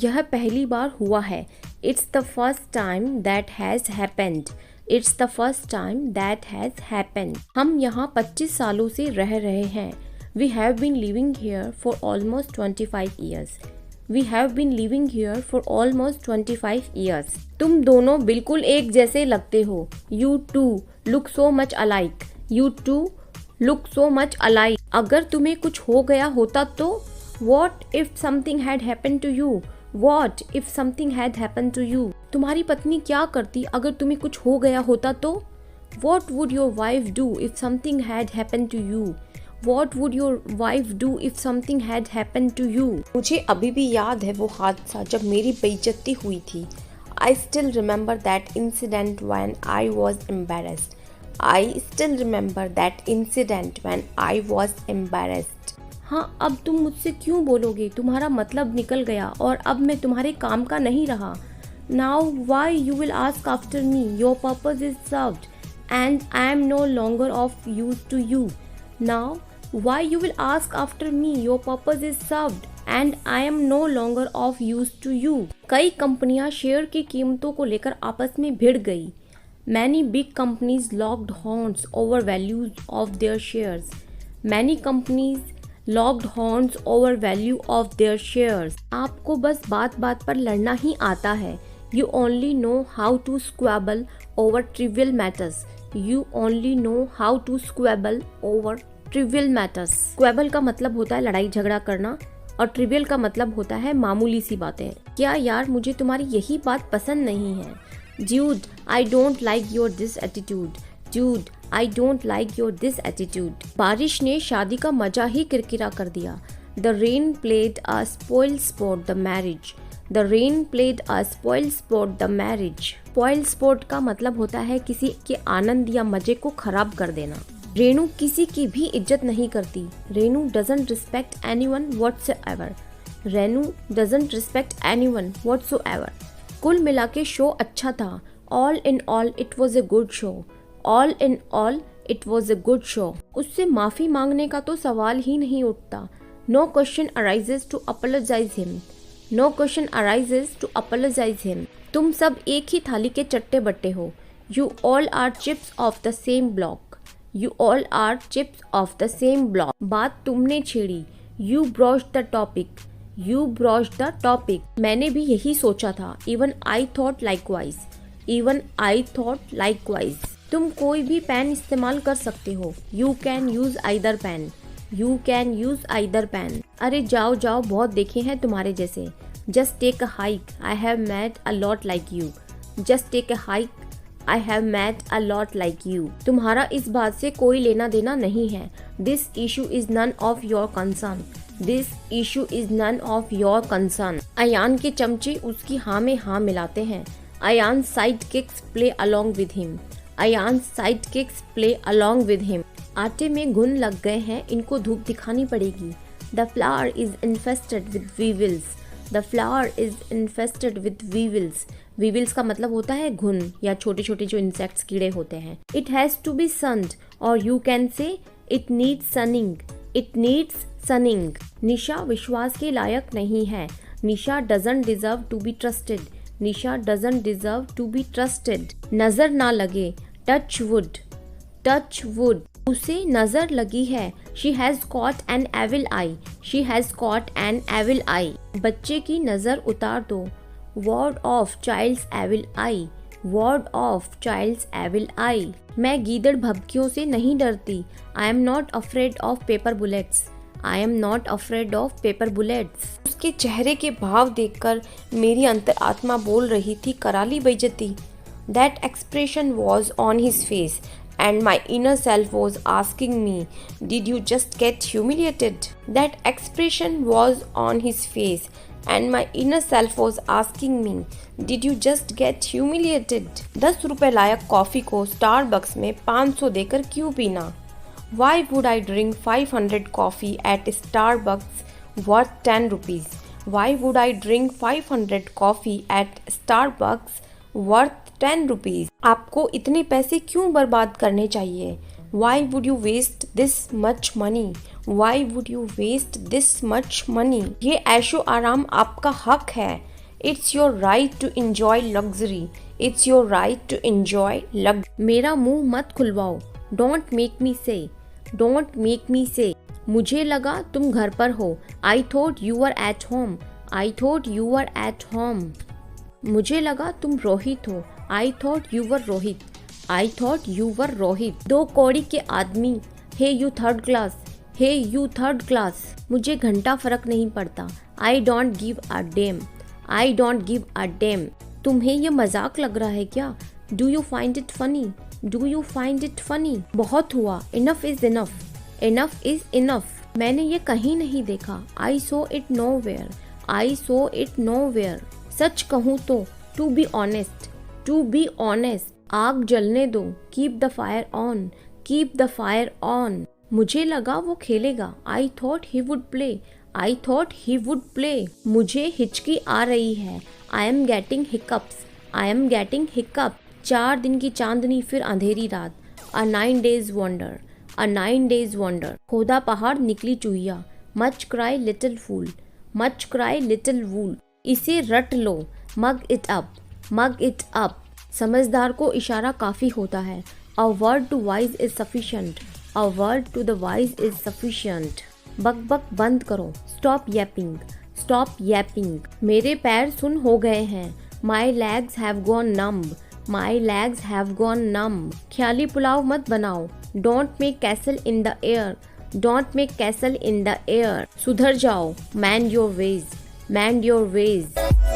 यह पहली बार हुआ है। It's the first time that has happened. It's the first time that has happened. हम यहाँ 25 सालों से रह रहे हैं। We have been living here for almost 25 years. We have been living here for almost 25 years. तुम दोनों बिल्कुल एक जैसे लगते हो। You two look so much alike. You two look so much alike. अगर तुम्हें कुछ हो गया होता तो? What if something had happened to you? What if something had happened to you? तुम्हारी पत्नी क्या करती अगर तुम्हें कुछ हो गया होता तो? What would your wife do if something had happened to you? What would your wife do if something had happened to you? मुझे अभी भी याद है वो हादसा जब मेरी बेइज्जती हुई थी। I still remember that incident when I was embarrassed. I still remember that incident when I was embarrassed. हाँ, अब तुम मुझसे क्यों बोलोगे? तुम्हारा मतलब निकल गया और अब मैं तुम्हारे काम का नहीं रहा। Now why you will ask after me? Your purpose is served and I am no longer of use to you. Now why you will ask after me? Your purpose is served and I am no longer of use to you. कई कंपनियां share की कीमतों को लेकर आपस में भिड़ गई। Many big companies locked horns over values of their shares. Many companies locked horns over value of their shares. आपको बस बात बात पर लड़ना ही आता है। You only know how to squabble over trivial matters. You only know how to squabble over trivial matters. Squabble का मतलब होता है लड़ाई झगड़ा करना और trivial का मतलब होता है मामूली सी बातें। क्या यार मुझे तुम्हारी यही बात पसंद नहीं है? Dude, I don't like your this attitude. Dude, I don't like your this attitude. बारिश ने शादी का मजा ही किरकिरा कर दिया। The rain played a spoil sport the marriage. The rain played a spoil sport the marriage. Spoil sport का मतलब होता है किसी के आनंद या मजे को खराब कर देना। रेनू किसी की भी इज्जत नहीं करती। Renu doesn't respect anyone whatsoever. Renu doesn't respect anyone whatsoever. कुल मिला के शो अच्छा था। All in all, it was a good show. All in all, it was a good show. उससे माफी मांगने का तो सवाल ही नहीं उठता। No question arises to apologize him. No question arises to apologize him. तुम सब एक ही थाली के चट्टे बट्टे हो। You all are chips of the same block. You all are chips of the same block. बात तुमने छेड़ी। You broached the topic. You broached the topic. मैंने भी यही सोचा था। Even I thought likewise. Even I thought likewise. तुम कोई भी पेन इस्तेमाल कर सकते हो। You can use either pen. You can use either pen. अरे जाओ जाओ बहुत देखे हैं तुम्हारे जैसे। Just take a hike. I have met a lot like you. Just take a hike. I have met a lot like you. तुम्हारा इस बात से कोई लेना देना नहीं है। This issue is none of your concern. This issue is none of your concern. Ayan के चमचे उसकी हाँ में हाँ मिलाते हैं। Ayan's sidekicks play along with him. Ayan's sidekicks play along with him. आटे में घुन लग गए हैं, इनको धूप दिखानी पड़ेगी। The flour is infested with weevils. The flour is infested with weevils. Weevils का मतलब होता है घुन या छोटे छोटे जो इंसेक्ट्स कीड़े होते हैं। It has to be sunned or you can say it needs sunning. It needs sunning. निशा विश्वास के लायक नहीं है। निशा doesn't deserve to be trusted. Nisha doesn't deserve to be trusted. नजर ना लगे। Touch wood. Touch wood. उसे नजर लगी है। She has caught an evil eye. She has caught an evil eye. बच्चे की नजर उतार दो। Ward off child's evil eye. Ward off child's evil eye. मैं गीदड़ भभकियों से नहीं डरती। I am not afraid of paper bullets. I am not afraid of paper bullets. उसके चेहरे के भाव देखकर मेरी अंतरात्मा बोल रही थी कराली बेइज्जती। That expression was on his face and my inner self was asking me, did you just get humiliated? That expression was on his face and my inner self was asking me, did you just get humiliated? 10 रुपए लायक coffee को Starbucks में 500 देकर क्यों पीना? Why would I drink 500 coffee at Starbucks worth 10 rupees? Why would I drink 500 coffee at Starbucks worth 10 rupees? आपको इतने पैसे क्यों बर्बाद करने चाहिए? Why would you waste this much money? Why would you waste this much money? ये ऐशो आराम आपका हक है. It's your right to enjoy luxury. It's your right to enjoy luxury. मेरा मुंह मत खुलवाओ. Don't make me say. Don't make me say. मुझे लगा तुम घर पर हो. I thought you were at home. I thought you were at home. मुझे लगा तुम रोहित हो. I thought you were Rohit. I thought you were Rohit. दो कौड़ी के आदमी. Hey you third class. Hey you third class. मुझे घंटा फर्क नहीं पड़ता. I don't give a damn. I don't give a damn. तुम्हें ये मजाक लग रहा है क्या? Do you find it funny? Do you find it funny? बहुत हुआ. Enough is enough. Enough is enough. मैंने ये कहीं नहीं देखा. I saw it nowhere. I saw it nowhere. सच कहूँ तो to be honest. To be honest. आग जलने दो. Keep the fire on. Keep the fire on. मुझे लगा वो खेलेगा. I thought he would play. I thought he would play. मुझे हिचकी आ रही है. I am getting hiccups. I am getting hiccups. 4 दिन की चांदनी फिर अंधेरी रात. A 9 days wonder. A 9 days wonder. खोदा पहाड़ निकली चूहिया. Much cry little fool. Much cry little fool. इसे रट लो. Mug it up. Mug it up. समझदार को इशारा काफ़ी होता है. A word to wise is sufficient. A word to the wise is sufficient. बक बक बंद करो. Stop yapping. Stop yapping. मेरे पैर सुन हो गए हैं. My legs have gone numb. My legs have gone numb. ख्याली पुलाव मत बनाओ. Don't make castle in the air. Don't make castle in the air. सुधर जाओ. Mend your ways. Mend your ways.